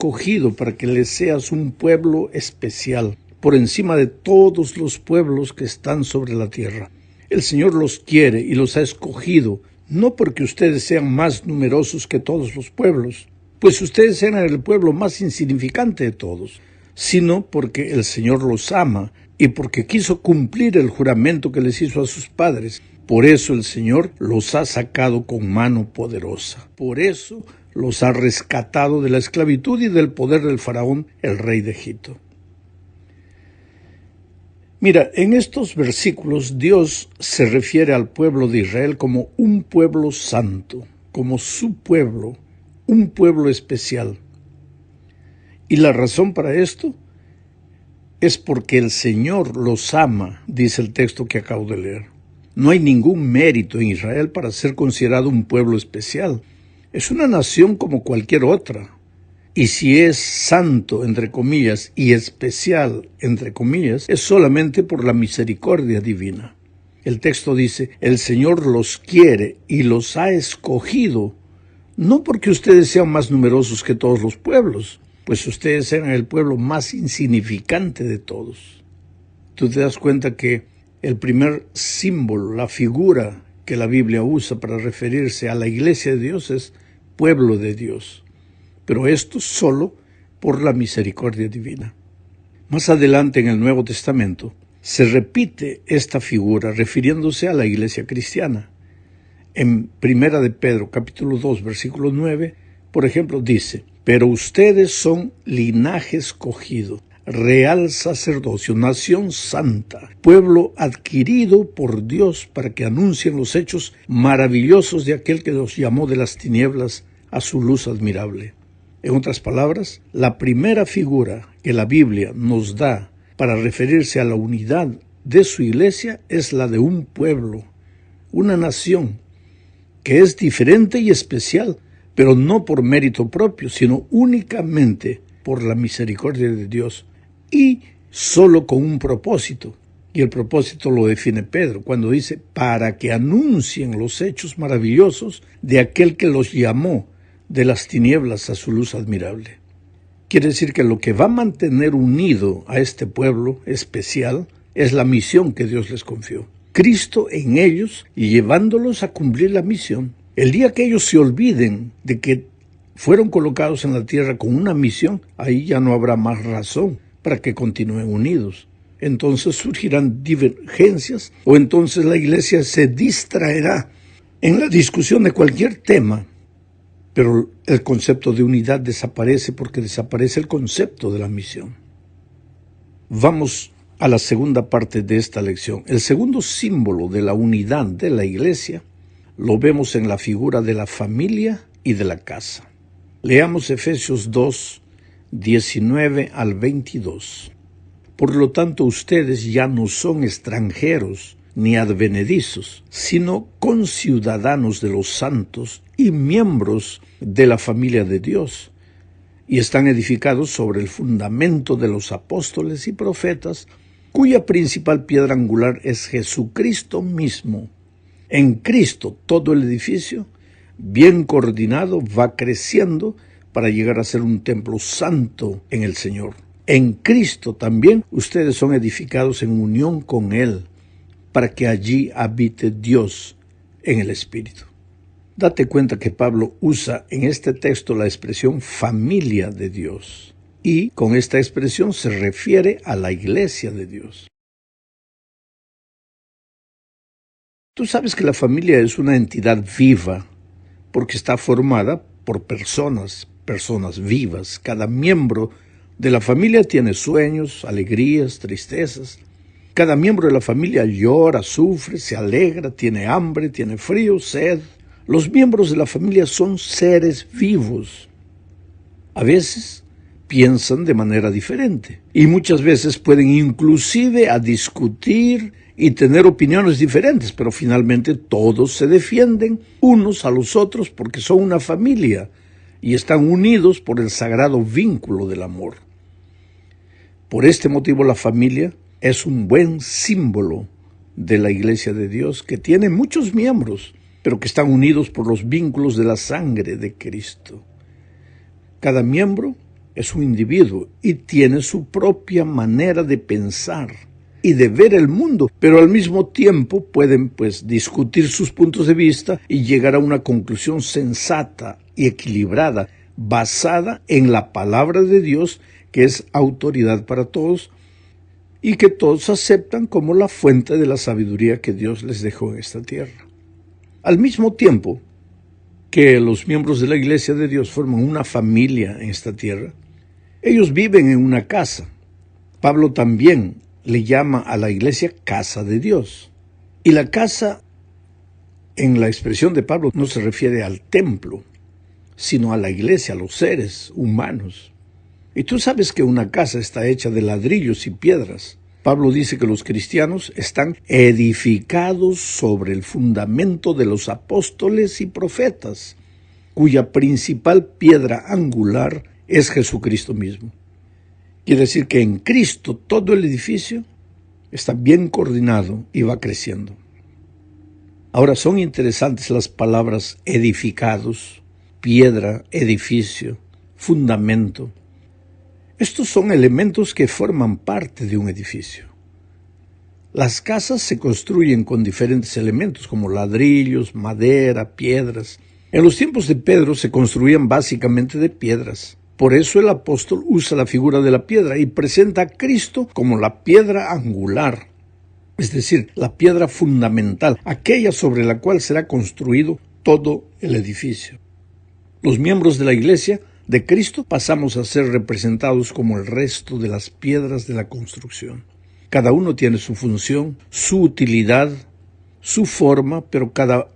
escogido para que le seas un pueblo especial, por encima de todos los pueblos que están sobre la tierra. El Señor los quiere y los ha escogido, no porque ustedes sean más numerosos que todos los pueblos, pues ustedes eran el pueblo más insignificante de todos, sino porque el Señor los ama y porque quiso cumplir el juramento que les hizo a sus padres. Por eso el Señor los ha sacado con mano poderosa. Por eso los ha rescatado de la esclavitud y del poder del faraón, el rey de Egipto. Mira, en estos versículos Dios se refiere al pueblo de Israel como un pueblo santo, como su pueblo, un pueblo especial. Y la razón para esto es porque el Señor los ama, dice el texto que acabo de leer. No hay ningún mérito en Israel para ser considerado un pueblo especial. Es una nación como cualquier otra. Y si es santo, entre comillas, y especial, entre comillas, es solamente por la misericordia divina. El texto dice, el Señor los quiere y los ha escogido, no porque ustedes sean más numerosos que todos los pueblos, pues ustedes eran el pueblo más insignificante de todos. Tú te das cuenta que el primer símbolo, la figura que la Biblia usa para referirse a la iglesia de Dios es pueblo de Dios. Pero esto solo por la misericordia divina. Más adelante en el Nuevo Testamento se repite esta figura refiriéndose a la iglesia cristiana. En 1 de Pedro, capítulo 2, versículo 9, por ejemplo, dice, pero ustedes son linaje escogido, real sacerdocio, nación santa, pueblo adquirido por Dios para que anuncien los hechos maravillosos de aquel que los llamó de las tinieblas a su luz admirable. En otras palabras, la primera figura que la Biblia nos da para referirse a la unidad de su iglesia es la de un pueblo, una nación, que es diferente y especial, pero no por mérito propio, sino únicamente por la misericordia de Dios y solo con un propósito. Y el propósito lo define Pedro cuando dice, para que anuncien los hechos maravillosos de aquel que los llamó de las tinieblas a su luz admirable. Quiere decir que lo que va a mantener unido a este pueblo especial es la misión que Dios les confió. Cristo en ellos y llevándolos a cumplir la misión. El día que ellos se olviden de que fueron colocados en la tierra con una misión, ahí ya no habrá más razón para que continúen unidos. Entonces surgirán divergencias o entonces la iglesia se distraerá en la discusión de cualquier tema. Pero el concepto de unidad desaparece porque desaparece el concepto de la misión. Vamos a la segunda parte de esta lección. El segundo símbolo de la unidad de la iglesia lo vemos en la figura de la familia y de la casa. Leamos Efesios 2, 19 al 22. Por lo tanto, ustedes ya no son extranjeros ni advenedizos, sino conciudadanos de los santos y miembros de la familia de Dios, y están edificados sobre el fundamento de los apóstoles y profetas, cuya principal piedra angular es Jesucristo mismo. En Cristo todo el edificio, bien coordinado, va creciendo para llegar a ser un templo santo en el Señor. En Cristo también ustedes son edificados en unión con Él, para que allí habite Dios en el Espíritu. Date cuenta que Pablo usa en este texto la expresión familia de Dios, y con esta expresión se refiere a la iglesia de Dios. Tú sabes que la familia es una entidad viva, porque está formada por personas vivas. Cada miembro de la familia tiene sueños, alegrías, tristezas. Cada miembro de la familia llora, sufre, se alegra, tiene hambre, tiene frío, sed. Los miembros de la familia son seres vivos. A veces piensan de manera diferente y muchas veces pueden inclusive a discutir y tener opiniones diferentes, pero finalmente todos se defienden unos a los otros porque son una familia y están unidos por el sagrado vínculo del amor. Por este motivo la familia es un buen símbolo de la iglesia de Dios que tiene muchos miembros, pero que están unidos por los vínculos de la sangre de Cristo. Cada miembro es un individuo y tiene su propia manera de pensar y de ver el mundo, pero al mismo tiempo pueden discutir sus puntos de vista y llegar a una conclusión sensata y equilibrada, basada en la palabra de Dios, que es autoridad para todos y que todos aceptan como la fuente de la sabiduría que Dios les dejó en esta tierra. Al mismo tiempo que los miembros de la Iglesia de Dios forman una familia en esta tierra, ellos viven en una casa. Pablo también le llama a la iglesia casa de Dios. Y la casa, en la expresión de Pablo, no se refiere al templo, sino a la iglesia, a los seres humanos. Y tú sabes que una casa está hecha de ladrillos y piedras. Pablo dice que los cristianos están edificados sobre el fundamento de los apóstoles y profetas, cuya principal piedra angular es Jesucristo mismo. Quiere decir que en Cristo todo el edificio está bien coordinado y va creciendo. Ahora, son interesantes las palabras edificados, piedra, edificio, fundamento. Estos son elementos que forman parte de un edificio. Las casas se construyen con diferentes elementos como ladrillos, madera, piedras. En los tiempos de Pedro se construían básicamente de piedras. Por eso el apóstol usa la figura de la piedra y presenta a Cristo como la piedra angular, es decir, la piedra fundamental, aquella sobre la cual será construido todo el edificio. Los miembros de la Iglesia de Cristo pasamos a ser representados como el resto de las piedras de la construcción. Cada uno tiene su función, su utilidad, su forma, pero cada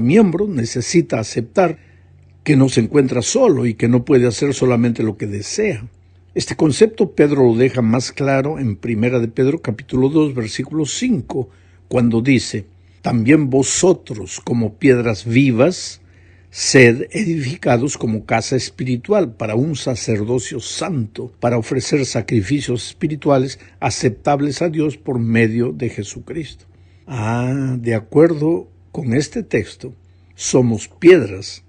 miembro necesita aceptar que no se encuentra solo y que no puede hacer solamente lo que desea. Este concepto Pedro lo deja más claro en 1 de Pedro capítulo 2, versículo 5, cuando dice: también vosotros como piedras vivas, sed edificados como casa espiritual para un sacerdocio santo, para ofrecer sacrificios espirituales aceptables a Dios por medio de Jesucristo. De acuerdo con este texto, somos piedras,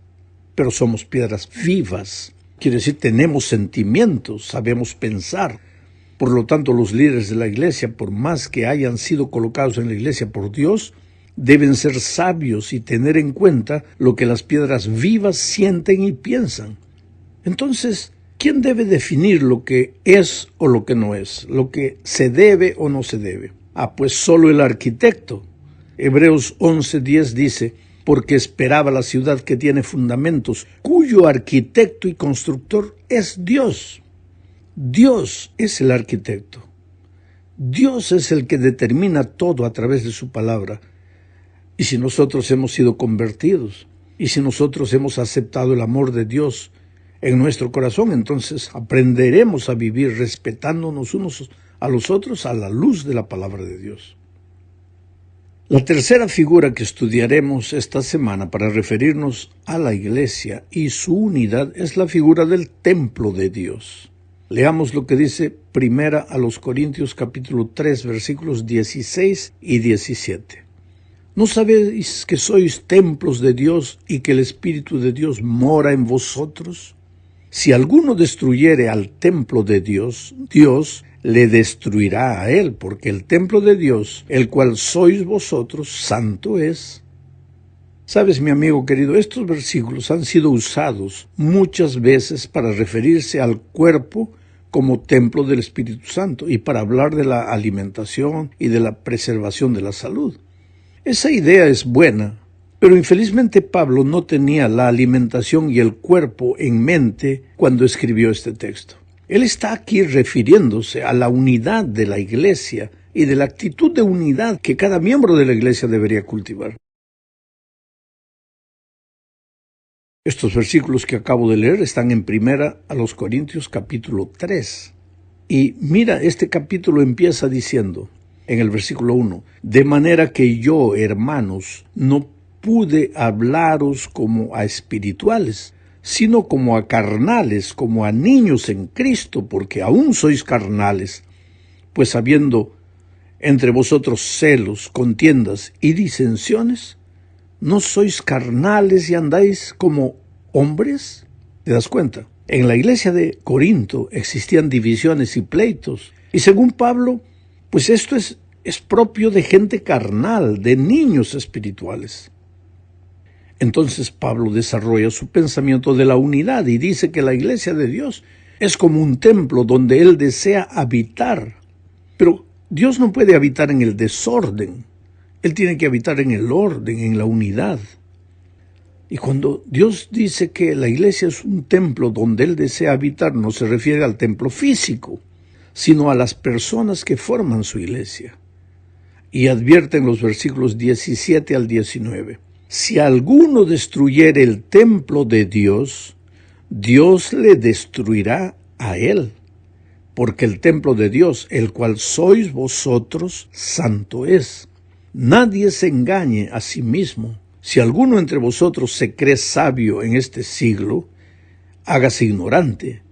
pero somos piedras vivas. Quiere decir, tenemos sentimientos, sabemos pensar. Por lo tanto, los líderes de la iglesia, por más que hayan sido colocados en la iglesia por Dios, deben ser sabios y tener en cuenta lo que las piedras vivas sienten y piensan. Entonces, ¿quién debe definir lo que es o lo que no es? ¿Lo que se debe o no se debe? Pues solo el arquitecto. Hebreos 11:10 dice: porque esperaba la ciudad que tiene fundamentos, cuyo arquitecto y constructor es Dios. Dios es el arquitecto. Dios es el que determina todo a través de su palabra. Y si nosotros hemos sido convertidos, y si nosotros hemos aceptado el amor de Dios en nuestro corazón, entonces aprenderemos a vivir respetándonos unos a los otros a la luz de la palabra de Dios. La tercera figura que estudiaremos esta semana para referirnos a la iglesia y su unidad es la figura del templo de Dios. Leamos lo que dice 1 Corintios capítulo 3, versículos 16 y 17. ¿No sabéis que sois templos de Dios y que el Espíritu de Dios mora en vosotros? Si alguno destruyere al templo de Dios, Dios le destruirá a él, porque el templo de Dios, el cual sois vosotros, santo es. Sabes, mi amigo querido, estos versículos han sido usados muchas veces para referirse al cuerpo como templo del Espíritu Santo y para hablar de la alimentación y de la preservación de la salud. Esa idea es buena, pero infelizmente Pablo no tenía la alimentación y el cuerpo en mente cuando escribió este texto. Él está aquí refiriéndose a la unidad de la iglesia y de la actitud de unidad que cada miembro de la iglesia debería cultivar. Estos versículos que acabo de leer están en 1 Corintios capítulo 3. Y mira, este capítulo empieza diciendo, en el versículo 1, de manera que yo, hermanos, no pude hablaros como a espirituales, sino como a carnales, como a niños en Cristo, porque aún sois carnales, pues habiendo entre vosotros celos, contiendas y disensiones, ¿no sois carnales y andáis como hombres? ¿Te das cuenta? En la iglesia de Corinto existían divisiones y pleitos. Y según Pablo, pues esto es propio de gente carnal, de niños espirituales. Entonces Pablo desarrolla su pensamiento de la unidad y dice que la iglesia de Dios es como un templo donde Él desea habitar. Pero Dios no puede habitar en el desorden. Él tiene que habitar en el orden, en la unidad. Y cuando Dios dice que la iglesia es un templo donde Él desea habitar, no se refiere al templo físico, sino a las personas que forman su iglesia. Y advierte en los versículos 17 al 19, si alguno destruyere el templo de Dios, Dios le destruirá a él, porque el templo de Dios, el cual sois vosotros, santo es. Nadie se engañe a sí mismo. Si alguno entre vosotros se cree sabio en este siglo, hágase ignorante,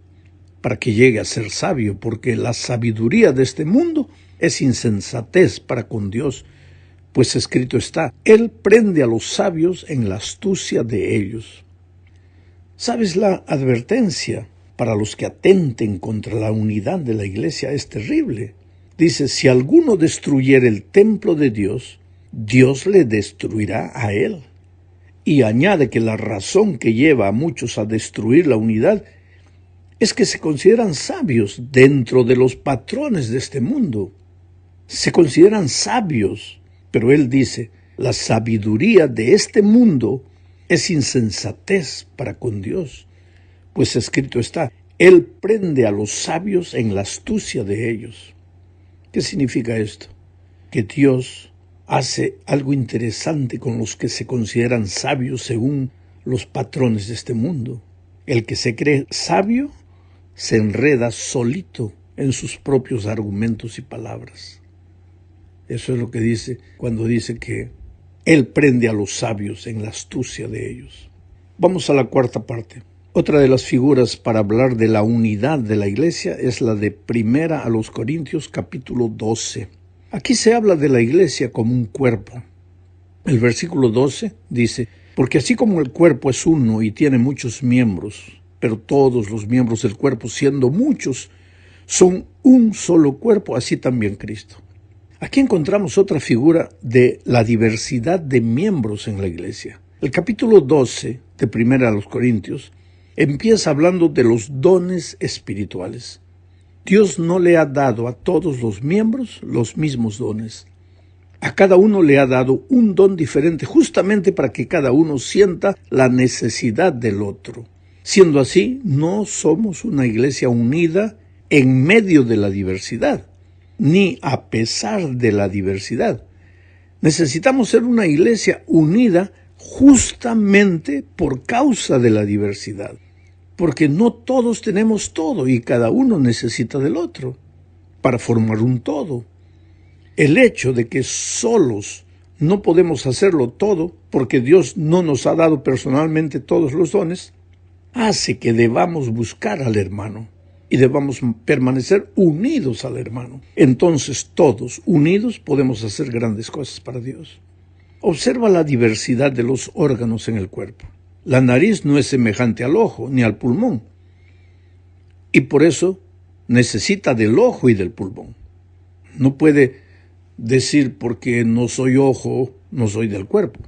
para que llegue a ser sabio, porque la sabiduría de este mundo es insensatez para con Dios, pues escrito está, Él prende a los sabios en la astucia de ellos. ¿Sabes? La advertencia para los que atenten contra la unidad de la iglesia es terrible. Dice, si alguno destruyere el templo de Dios, Dios le destruirá a él. Y añade que la razón que lleva a muchos a destruir la unidad es que se consideran sabios dentro de los patrones de este mundo. Se consideran sabios, pero él dice, la sabiduría de este mundo es insensatez para con Dios, pues escrito está, Él prende a los sabios en la astucia de ellos. ¿Qué significa esto? Que Dios hace algo interesante con los que se consideran sabios según los patrones de este mundo. El que se cree sabio se enreda solito en sus propios argumentos y palabras. Eso es lo que dice cuando dice que Él prende a los sabios en la astucia de ellos. Vamos a la cuarta parte. Otra de las figuras para hablar de la unidad de la iglesia es la de 1 a los Corintios capítulo 12. Aquí se habla de la iglesia como un cuerpo. El versículo 12 dice, porque así como el cuerpo es uno y tiene muchos miembros, pero todos los miembros del cuerpo, siendo muchos, son un solo cuerpo, así también Cristo. Aquí encontramos otra figura de la diversidad de miembros en la iglesia. El capítulo 12 de 1 a los Corintios empieza hablando de los dones espirituales. Dios no le ha dado a todos los miembros los mismos dones. A cada uno le ha dado un don diferente justamente para que cada uno sienta la necesidad del otro. Siendo así, no somos una iglesia unida en medio de la diversidad, ni a pesar de la diversidad. Necesitamos ser una iglesia unida justamente por causa de la diversidad, porque no todos tenemos todo y cada uno necesita del otro para formar un todo. El hecho de que solos no podemos hacerlo todo, porque Dios no nos ha dado personalmente todos los dones, hace que debamos buscar al hermano y debamos permanecer unidos al hermano. Entonces todos unidos podemos hacer grandes cosas para Dios. Observa la diversidad de los órganos en el cuerpo. La nariz no es semejante al ojo ni al pulmón, y por eso necesita del ojo y del pulmón. No puede decir porque no soy ojo, no soy del cuerpo.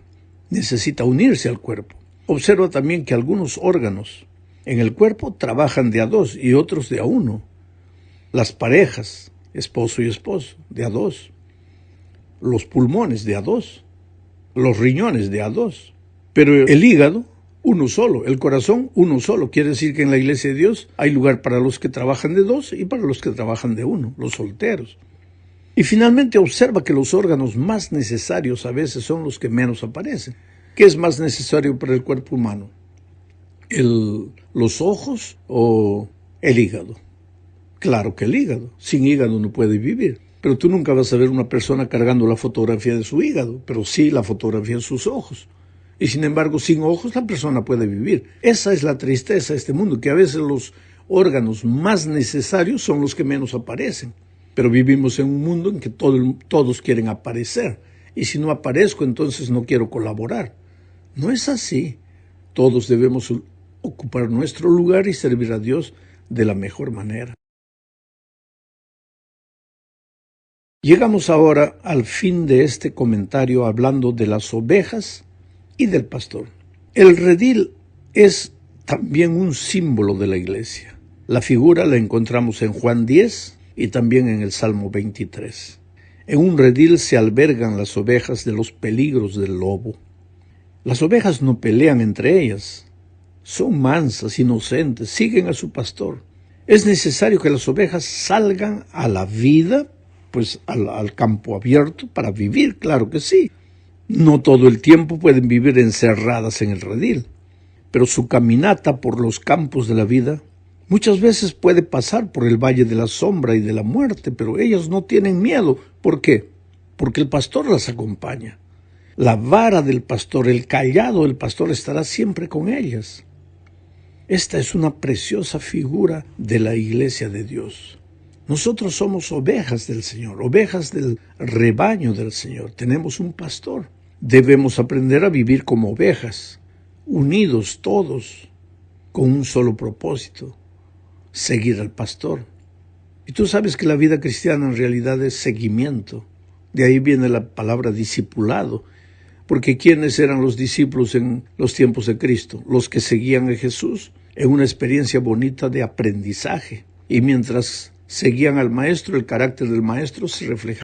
Necesita unirse al cuerpo. Observa también que algunos órganos en el cuerpo trabajan de a dos y otros de a uno. Las parejas, esposo y esposo, de a dos. Los pulmones de a dos. Los riñones de a dos. Pero el hígado, uno solo. El corazón, uno solo. Quiere decir que en la iglesia de Dios hay lugar para los que trabajan de dos y para los que trabajan de uno, los solteros. Y finalmente observa que los órganos más necesarios a veces son los que menos aparecen. ¿Qué es más necesario para el cuerpo humano? ¿Los ojos o el hígado? Claro que el hígado. Sin hígado no puede vivir. Pero tú nunca vas a ver una persona cargando la fotografía de su hígado, pero sí la fotografía de sus ojos. Y sin embargo, sin ojos la persona puede vivir. Esa es la tristeza de este mundo, que a veces los órganos más necesarios son los que menos aparecen. Pero vivimos en un mundo en que todos quieren aparecer. Y si no aparezco, entonces no quiero colaborar. No es así. Todos debemos ocupar nuestro lugar y servir a Dios de la mejor manera. Llegamos ahora al fin de este comentario hablando de las ovejas y del pastor. El redil es también un símbolo de la iglesia. La figura la encontramos en Juan 10 y también en el Salmo 23. En un redil se albergan las ovejas de los peligros del lobo. Las ovejas no pelean entre ellas. Son mansas, inocentes, siguen a su pastor. Es necesario que las ovejas salgan a la vida, pues al campo abierto, para vivir, claro que sí. No todo el tiempo pueden vivir encerradas en el redil, pero su caminata por los campos de la vida muchas veces puede pasar por el valle de la sombra y de la muerte, pero ellas no tienen miedo. ¿Por qué? Porque el pastor las acompaña. La vara del pastor, el cayado del pastor estará siempre con ellas. Esta es una preciosa figura de la iglesia de Dios. Nosotros somos ovejas del Señor, ovejas del rebaño del Señor. Tenemos un pastor. Debemos aprender a vivir como ovejas, unidos todos, con un solo propósito: seguir al pastor. Y tú sabes que la vida cristiana en realidad es seguimiento. De ahí viene la palabra discipulado. Porque ¿quiénes eran los discípulos en los tiempos de Cristo? Los que seguían a Jesús en una experiencia bonita de aprendizaje. Y mientras seguían al maestro, el carácter del maestro se reflejaba